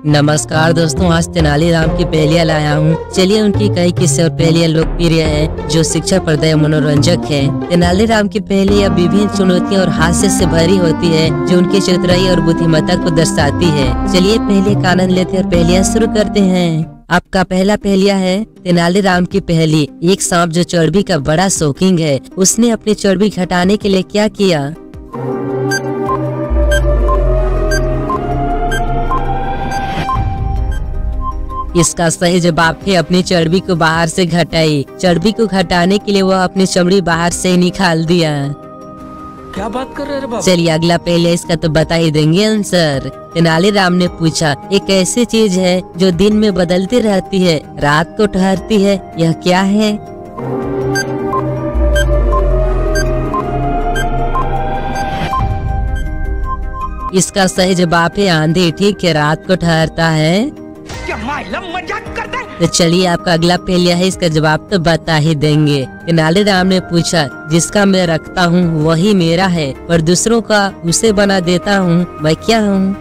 नमस्कार दोस्तों, आज तेनालीराम की पहेलियाँ लाया हूँ। चलिए उनकी कई किस्से और पहेलियाँ लोकप्रिय हैं जो शिक्षा प्रदाय मनोरंजक हैं। तेनालीराम की पहेलियाँ विभिन्न चुनौतियों और हास्य से भरी होती है जो उनकी चतुराई और बुद्धिमत्ता को दर्शाती है। चलिए पहेलियाँ का आनंद लेते हैं और पहेलियाँ शुरू करते हैं। आपका पहला पहेलिया है तेनालीराम की पहेली। एक सांप जो चर्बी का बड़ा शौकीन है, उसने अपनी चर्बी घटाने के लिए क्या किया? इसका सही जवाब है अपनी चर्बी को बाहर से घटाई। चर्बी को घटाने के लिए वह अपनी चमड़ी बाहर से निकाल दिया। क्या बात कर रहे बाबा? चलिए अगला पहले इसका तो बता ही देंगे आंसर। तेनालीराम ने पूछा, एक ऐसी चीज है जो दिन में बदलती रहती है, रात को ठहरती है, यह क्या है? इसका सही जवाब है आंधी। ठीक है, रात को ठहरता है। क्या मजाक करता है? तो चलिए आपका अगला पहेलिया है, इसका जवाब तो बता ही देंगे। तेनालीराम ने पूछा, जिसका मैं रखता हूँ वही मेरा है, पर दूसरों का उसे बना देता हूँ, मैं क्या हूँ?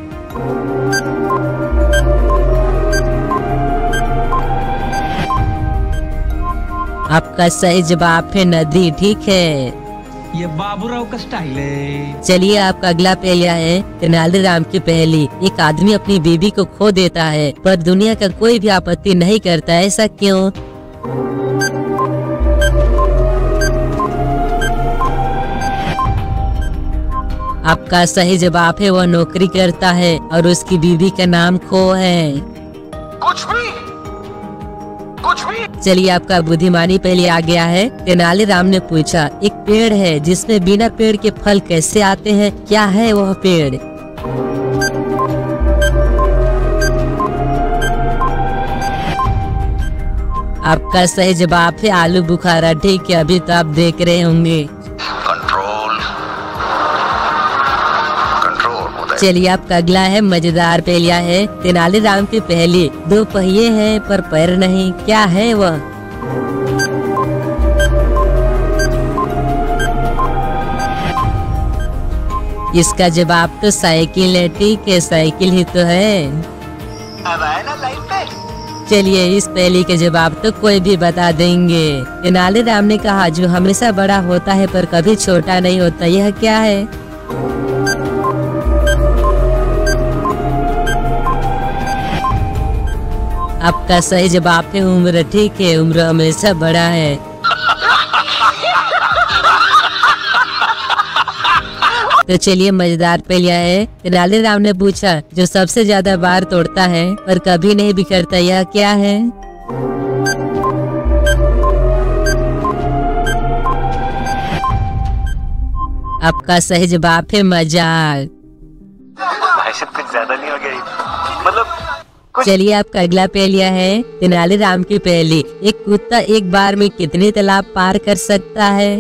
आपका सही जवाब है नदी। ठीक है, ये बाबूराव का स्टाइल है। चलिए आपका अगला पहेलिया है तेनालीराम की पहेली। एक आदमी अपनी बीवी को खो देता है पर दुनिया का कोई भी आपत्ति नहीं करता, ऐसा क्यों? आपका सही जवाब है वह नौकरी करता है और उसकी बीवी का नाम खो है। कुछ भी। चलिए आपका बुद्धिमानी पहले आ गया है। तेनालीराम ने पूछा, एक पेड़ है जिसमें बिना पेड़ के फल कैसे आते हैं, क्या है वह पेड़? आपका सही जवाब है आलू बुखारा। ठीक है, अभी तो आप देख रहे होंगे। चलिए आपका अगला है मजेदार पहेलिया है तेनालीराम की पहेली। दो पहिए हैं पर पैर नहीं, क्या है वह? इसका जवाब तो साइकिल है। ठीक है, साइकिल ही तो है। अब आए ना लाइन पे। चलिए इस पहेली के जवाब तो कोई भी बता देंगे। तेनालीराम ने कहा, जो हमेशा बड़ा होता है पर कभी छोटा नहीं होता, यह क्या है? आपका सही जवाब है उम्र। ठीक है, उम्र हमेशा बड़ा है। तो चलिए मजेदार पहेलिया है। तेनालीराम ने पूछा, जो सबसे ज्यादा बार तोड़ता है पर कभी नहीं बिखरता, यह क्या है? आपका सही जवाब है मजाक। भाई साहब कुछ ज्यादा नहीं हो गया मतलब? चलिए आपका अगला पहेलिया है तेनालीराम की पहेली। एक कुत्ता एक बार में कितने तालाब पार कर सकता है?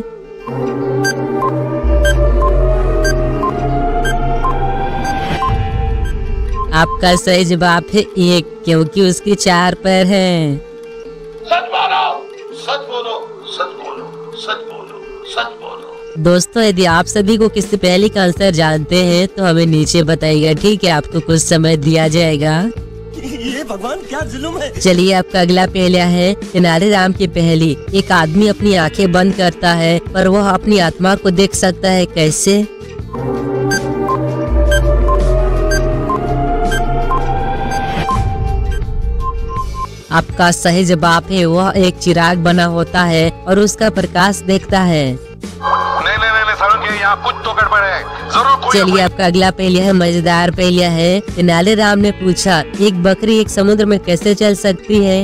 आपका सही जवाब है एक, क्योंकि उसकी 4 पैर हैं। सच बोलो, सच बोलो, सच बोलो, सच बोलो, सच बोलो। दोस्तों यदि आप सभी को किसी पहेली का आंसर जानते हैं तो हमें नीचे बताइएगा। ठीक है, आपको कुछ समय दिया जाएगा। ये भगवान क्या जुल्म है। चलिए आपका अगला पहेलिया है तेनालीराम की पहेली। एक आदमी अपनी आंखें बंद करता है पर वह अपनी आत्मा को देख सकता है, कैसे? आपका सही जवाब है वह एक चिराग बना होता है और उसका प्रकाश देखता है। नहीं, यहाँ कुछ तो गड़बड़ है। जरूर चलिए आपका अगला पहेलिया है मजेदार पहेलिया है। तेनालीराम ने पूछा, एक बकरी एक समुद्र में कैसे चल सकती है?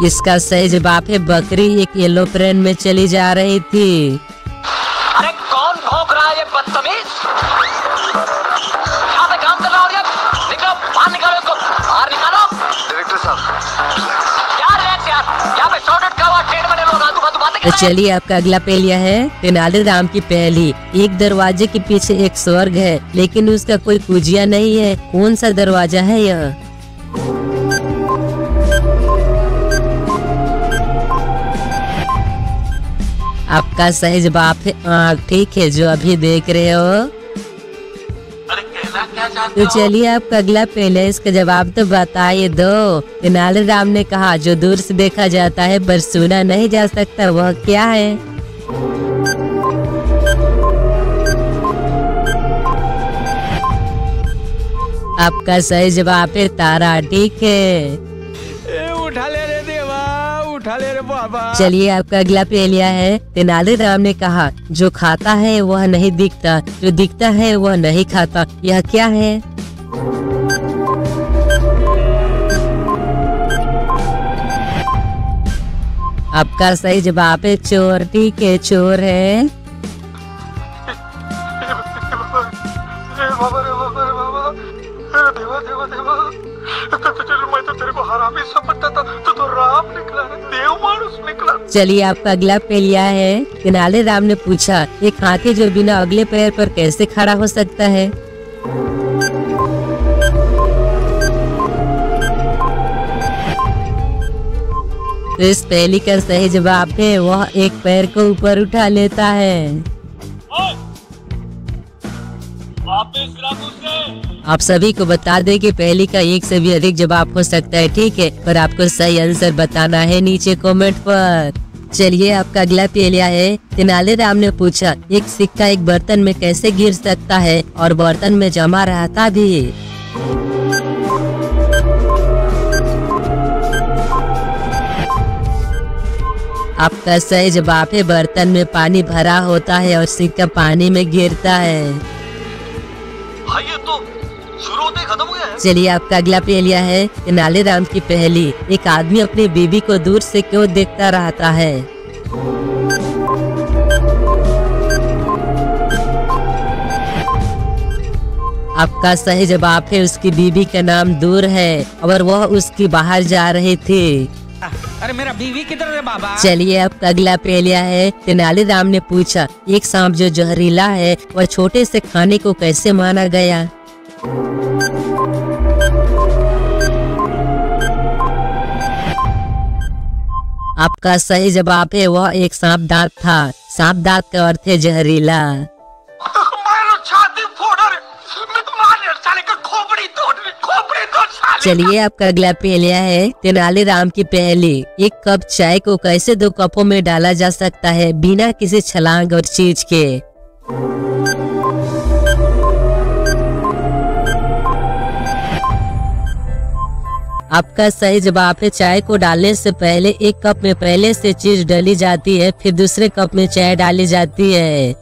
इसका सही जवाब है बकरी एक एरोप्लेन में चली जा रही थी। अरे कौन भौंक रहा है ये बदतमीज? यहाँ पे काम कर रहा हो यार। निकलो बाहर, निकालो इनको बाहर निकालो। डायरेक्टर साहब यार यहाँ पे शॉर्टकट का हुआ ट्रेन बने लोग आतू बातें तो चलिए आपका अगला पहेलिया है तेनालीराम की पहेली। एक दरवाजे के पीछे एक स्वर्ग है लेकिन उसका कोई कुजिया नहीं है, कौन सा दरवाजा है यह? आपका सही जवाब है आँख। ठीक है, जो अभी देख रहे हो। अरे कहना क्या चाहते तो चलिए आपका अगला पहले इसका जवाब तो बताइए दो। तेनालीराम ने कहा, जो दूर से देखा जाता है पर सुना नहीं जा सकता, वह क्या है? आपका सही जवाब है तारा। ठीक है, उठा ले रे देवा, उठा ले रे बाबा। चलिए आपका अगला पहेलिया है। तेनालीराम ने कहा, जो खाता है वह नहीं दिखता, जो दिखता है वह नहीं खाता, यह क्या है? आपका सही जवाब है चोर। ठीक है, चोर है। मैं तो तेरे को हरामी समझता था, तो राम निकला, देव मानुस निकला। चलिए आपका अगला पहेलिया है। तेनालीराम ने पूछा, एक हाथी जो बिना अगले पैर पर कैसे खड़ा हो सकता है? तो इस पहेली का सही जवाब है, वह एक पैर को ऊपर उठा लेता है। आप सभी को बता दें कि पहेली का एक से भी अधिक जवाब हो सकता है। ठीक है, पर आपको सही आंसर बताना है नीचे कमेंट पर। चलिए आपका अगला पहेलिया है। तेनालीराम ने पूछा, एक सिक्का एक बर्तन में कैसे गिर सकता है और बर्तन में जमा रहता भी? आपका सही जवाब है, बर्तन में पानी भरा होता है और सिक्का पानी में गिरता है। हाँ, ये तो शुरू होते ही खत्म हो गया है। चलिए आपका अगला पहेलिया है। तेनालीराम की पहेली, एक आदमी अपनी बीवी को दूर से क्यों देखता रहता है? आपका सही जवाब है, उसकी बीवी का नाम दूर है और वह उसकी बाहर जा रही थी। अरे मेरा बीवी किधर है बाबा? चलिए आपका अगला पहेलिया है। तेनालीराम ने पूछा, एक सांप जो जहरीला है वह छोटे से खाने को कैसे माना गया? आपका सही जवाब है, वह एक सांप दांत था। सांप दांत का अर्थ है जहरीला। छाती फोड़ रे, मार साले का खोपड़ी तोड़ साले। चलिए आपका अगला पहेलिया है। तेनालीराम की पहेली, एक कप चाय को कैसे 2 कपों में डाला जा सकता है बिना किसी छलांग और चीज के? आपका सही जवाब है, चाय को डालने से पहले एक कप में पहले से चीज डाली जाती है, फिर दूसरे कप में चाय डाली जाती है।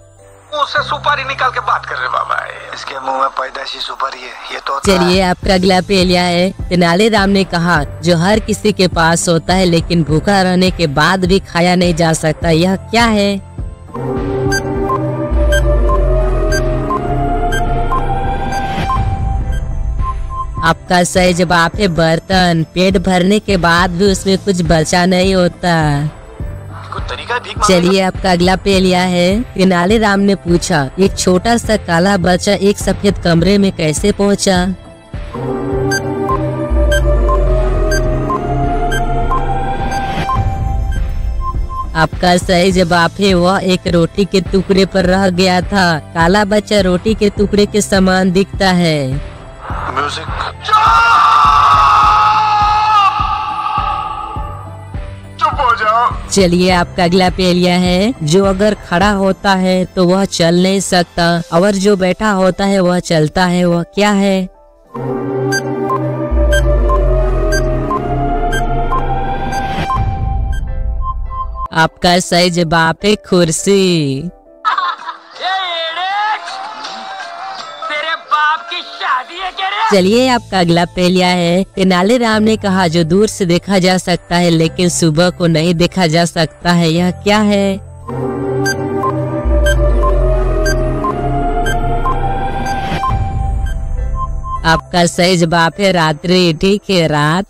उससे सुपारी निकाल के बात कर रहे बाबा, इसके मुंह में पैदाशी सुपारी है, ये तो। चलिए आपका अगला पहेलिया है। तेनालीराम ने कहा, जो हर किसी के पास होता है लेकिन भूखा रहने के बाद भी खाया नहीं जा सकता, यह क्या है? आपका सही जवाब है बर्तन। पेट भरने के बाद भी उसमें कुछ बचा नहीं होता। तरीका भीख मांगने चलिए आपका अगला पहेलिया है। तेनालीराम ने पूछा, एक छोटा सा काला बच्चा एक सफेद कमरे में कैसे पहुंचा? आपका सही जवाब है, वह एक रोटी के टुकड़े पर रह गया था। काला बच्चा रोटी के टुकड़े के समान दिखता है। म्यूजिक। चुप हो जाओ। चलिए आपका अगला पहेलिया है। जो अगर खड़ा होता है तो वह चल नहीं सकता और जो बैठा होता है वह चलता है, वह क्या है? आपका सही जवाब है कुर्सी। तेरे बाप की शादी है क्या रे? चलिए आपका अगला पहेलिया है। तेनालीराम ने कहा, जो दूर से देखा जा सकता है लेकिन सुबह को नहीं देखा जा सकता है, यह क्या है? आपका सही जवाब है रात्रि। ठीक है, रात।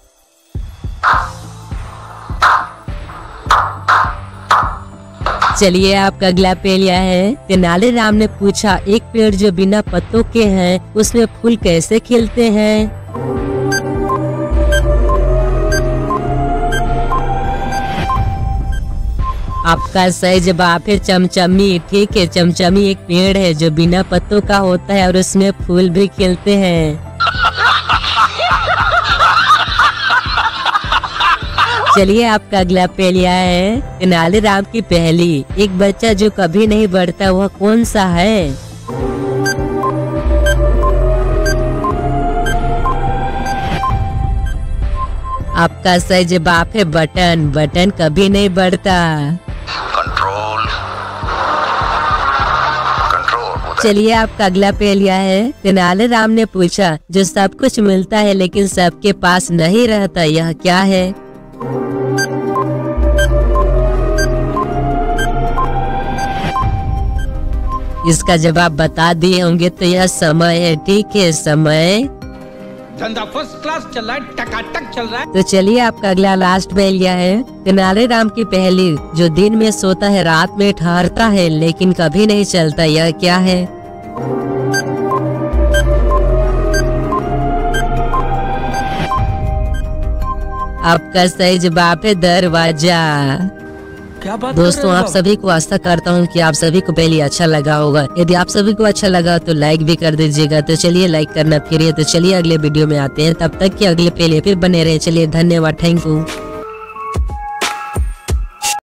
चलिए आपका अगला पहेलिया है। तेनालीराम ने पूछा, एक पेड़ जो बिना पत्तों के हैं उसमें फूल कैसे खिलते हैं? आपका सही जवाब है चमचमी। ठीक है, चमचमी एक पेड़ है जो बिना पत्तों का होता है और उसमें फूल भी खिलते हैं। चलिए आपका अगला पहेलिया है तेनालीराम की पहेली। एक बच्चा जो कभी नहीं बढ़ता वह कौन सा है? आपका सही जवाब है बटन। बटन कभी नहीं बढ़ता। चलिए आपका अगला पहेलिया है तेनालीराम ने पूछा जो सब कुछ मिलता है लेकिन सबके पास नहीं रहता, यह क्या है? इसका जवाब बता दिए होंगे तो यह समय है। ठीक है, समय। धंधा फर्स्ट क्लास चल रहा है, टकाटक चल रहा है। तो चलिए आपका अगला लास्ट पहेलिया है तेनालीराम की पहेली। जो दिन में सोता है रात में ठहरता है लेकिन कभी नहीं चलता, यह क्या है? आपका सही जवाब है दरवाजा। क्या बात दोस्तों, आप सभी को आशा करता हूँ कि आप सभी को पहले अच्छा लगा होगा। यदि आप सभी को अच्छा लगा तो लाइक भी कर दीजिएगा। तो चलिए लाइक करना फिर। तो चलिए अगले वीडियो में आते हैं, तब तक के अगले पहले फिर बने रहे। चलिए धन्यवाद, थैंक यू।